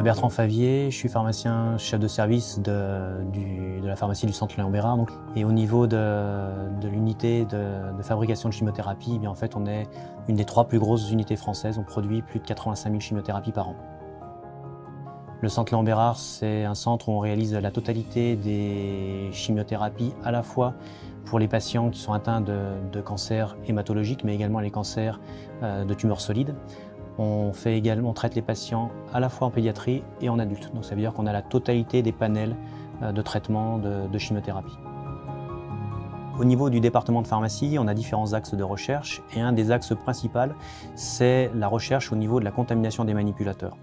Bertrand Favier, je suis pharmacien chef de service de la pharmacie du Centre Léon Bérard. Et au niveau de l'unité de fabrication de chimiothérapie, eh bien, en fait, on est une des 3 plus grosses unités françaises. On produit plus de 85 000 chimiothérapies par an. Le Centre Léon Bérard, c'est un centre où on réalise la totalité des chimiothérapies, à la fois pour les patients qui sont atteints de cancers hématologiques, mais également les cancers de tumeurs solides. On traite les patients à la fois en pédiatrie et en adulte. Donc ça veut dire qu'on a la totalité des panels de traitement de chimiothérapie. Au niveau du département de pharmacie, on a différents axes de recherche et un des axes principaux, c'est la recherche au niveau de la contamination des manipulateurs.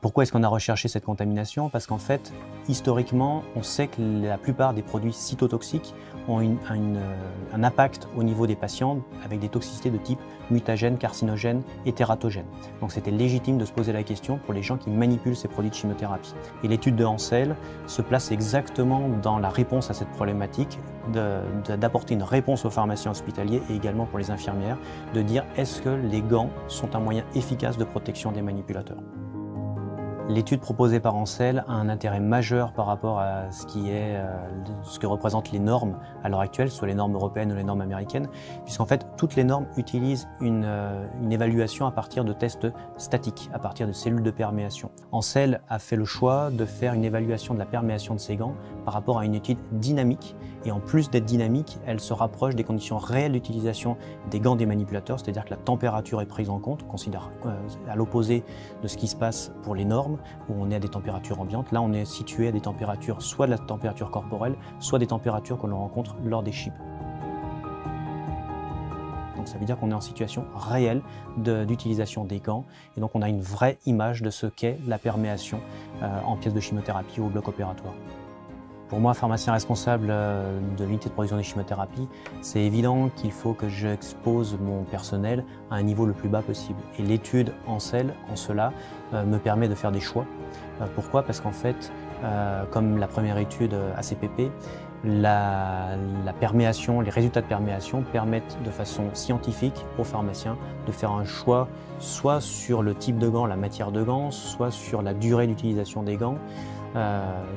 Pourquoi est-ce qu'on a recherché cette contamination? Parce qu'en fait, historiquement, on sait que la plupart des produits cytotoxiques ont un impact au niveau des patients avec des toxicités de type mutagène, carcinogène et tératogène. Donc c'était légitime de se poser la question pour les gens qui manipulent ces produits de chimiothérapie. Et l'étude de Hansel se place exactement dans la réponse à cette problématique, d'apporter une réponse aux pharmaciens hospitaliers et également pour les infirmières, de dire est-ce que les gants sont un moyen efficace de protection des manipulateurs. L'étude proposée par Hansel a un intérêt majeur par rapport à ce que représentent les normes à l'heure actuelle, soit les normes européennes ou les normes américaines, puisqu'en fait toutes les normes utilisent une évaluation à partir de tests statiques, à partir de cellules de perméation. Hansel a fait le choix de faire une évaluation de la perméation de ses gants par rapport à une étude dynamique, et en plus d'être dynamique, elle se rapproche des conditions réelles d'utilisation des gants des manipulateurs, c'est-à-dire que la température est prise en compte, considère à l'opposé de ce qui se passe pour les normes, où on est à des températures ambiantes. Là, on est situé à des températures, soit de la température corporelle, soit des températures que l'on rencontre lors des chips. Donc ça veut dire qu'on est en situation réelle d'utilisation des gants, et donc on a une vraie image de ce qu'est la perméation en pièces de chimiothérapie ou au bloc opératoire. Pour moi, pharmacien responsable de l'unité de production des chimiothérapies, c'est évident qu'il faut que j'expose mon personnel à un niveau le plus bas possible. Et l'étude Hansel, en cela, me permet de faire des choix. Pourquoi? Parce qu'en fait, comme la première étude ACPP, la perméation, les résultats de perméation permettent de façon scientifique aux pharmaciens de faire un choix soit sur le type de gants, la matière de gants, soit sur la durée d'utilisation des gants,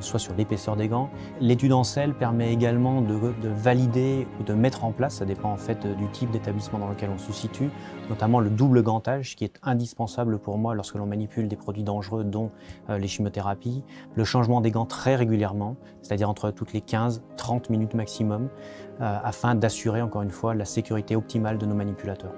soit sur l'épaisseur des gants. L'étude Hansel permet également de valider ou de mettre en place, ça dépend en fait du type d'établissement dans lequel on se situe, notamment le double gantage qui est indispensable pour moi lorsque l'on manipule des produits dangereux dont les chimiothérapies, le changement des gants très régulièrement, c'est-à-dire entre toutes les 15-30 minutes maximum, afin d'assurer encore une fois la sécurité optimale de nos manipulateurs.